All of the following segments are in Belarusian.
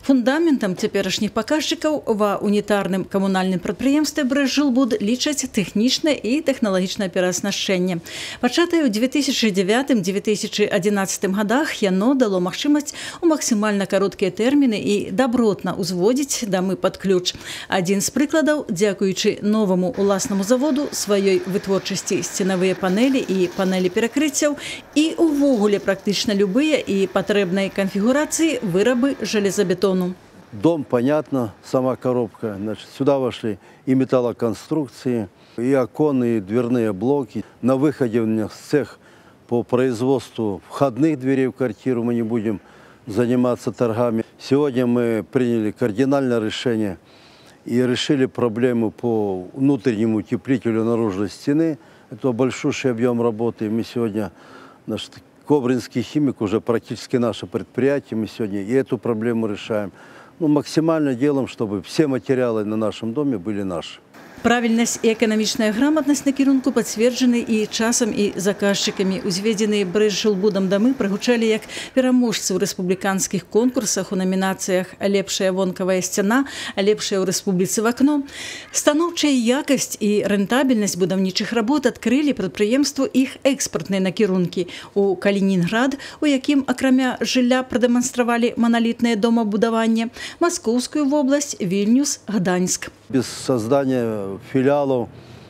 Фундаментам цяперашніх паказчыкаў ва унітарным камунальным прадпрыемстве «Брэсжылбуд» лічаць тэхнічнае і тэхналагічнае перааснашчэнне. Пачатае ў 2009-2011 годах яно дало магчымасць у максімальна кароткія тэрміны і дабротна ўзводзіць дамы пад ключ. Адзін з прыкладаў, дзякуючы новаму уласнаму заводу, сваёй вытворчасці сценавыя панелі і панелі перакрыццяў і увогуле практычна любыя і патрэбнай канфігурацыі вырабы жалезабетону. Дом, понятно, сама коробка. Значит, сюда вошли и металлоконструкции, и оконные, и дверные блоки. На выходе у нас цех по производству входных дверей в квартиру. Мы не будем заниматься торгами. Сегодня мы приняли кардинальное решение и решили проблему по внутреннему утеплителю наружной стены. Это большущий объем работы. Мы сегодня, наш Кобринский химик, уже практически наше предприятие, мы сегодня и эту проблему решаем. Ну, максимально делаем, чтобы все материалы на нашем доме были наши. Правільнасць і эканамічная граматнасць накірунку пацверджаны і часам і заказчыкамі. Узведзеныя «Брэсжылбудам» дамы прагучалі як пераможцы ў рэспубліканскіх конкурсах у намінацыях «Лепшая вонкавая сцяна», «Лепшая ў рэспубліцы вакно». Станоўчая якасць і рэнтабельнасць будаўнічых работ адкрылі прадпрыемству іх экспартныя накірункі. У Калінінград, у якім акрамя жылля прадэманстравалі маналітнае домабудаванне, Маскоўскую вобласць, Вільнюс, Гданьск. Без создания филиалов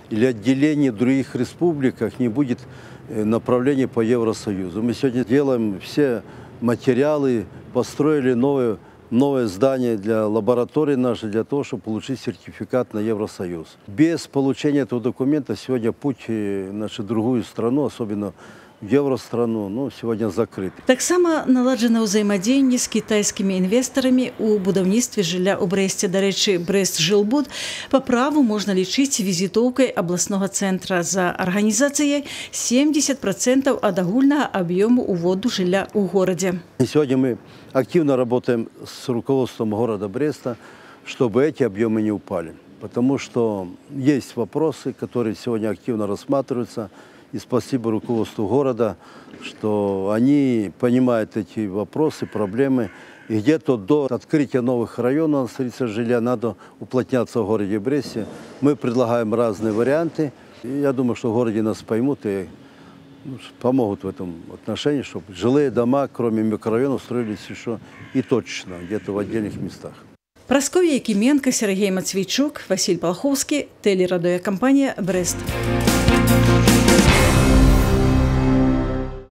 или отделений в других республиках не будет направления по Евросоюзу. Мы сегодня делаем все материалы, построили новое здание для лаборатории нашей, для того, чтобы получить сертификат на Евросоюз. Без получения этого документа сегодня путь в нашу другую страну, особенно в Евространу, ну, сегодня закрыт. Таксама наладжана ўзаемадзеянне з кітайскімі інвестарамі ў будаўніцтве жылля ў Брэсце. Дарэчы, «Брэсжылбуд» па праву можна лічыць візітоўкай абласнога цэнтра. За арганізацыяй 70% ад агульнага аб'ёму уводу жылля ў горадзе. Сегодня мы активно работаем с руководством города Бреста, чтобы эти объемы не упали. Потому что есть вопросы, которые сегодня активно рассматриваются. И спасибо руководству города, что они понимают эти вопросы, проблемы. И где-то до открытия новых районов столицы жилья надо уплотняться в городе Бресте. Мы предлагаем разные варианты. И я думаю, что в городе нас поймут и помогут в этом отношении, чтобы жилые дома, кроме микрорайонов, строились еще и точечно, где-то в отдельных местах. Прасков'я Якименко, Сергей Мацвейчук, Василь Полховский, телерадиокомпания «Брест».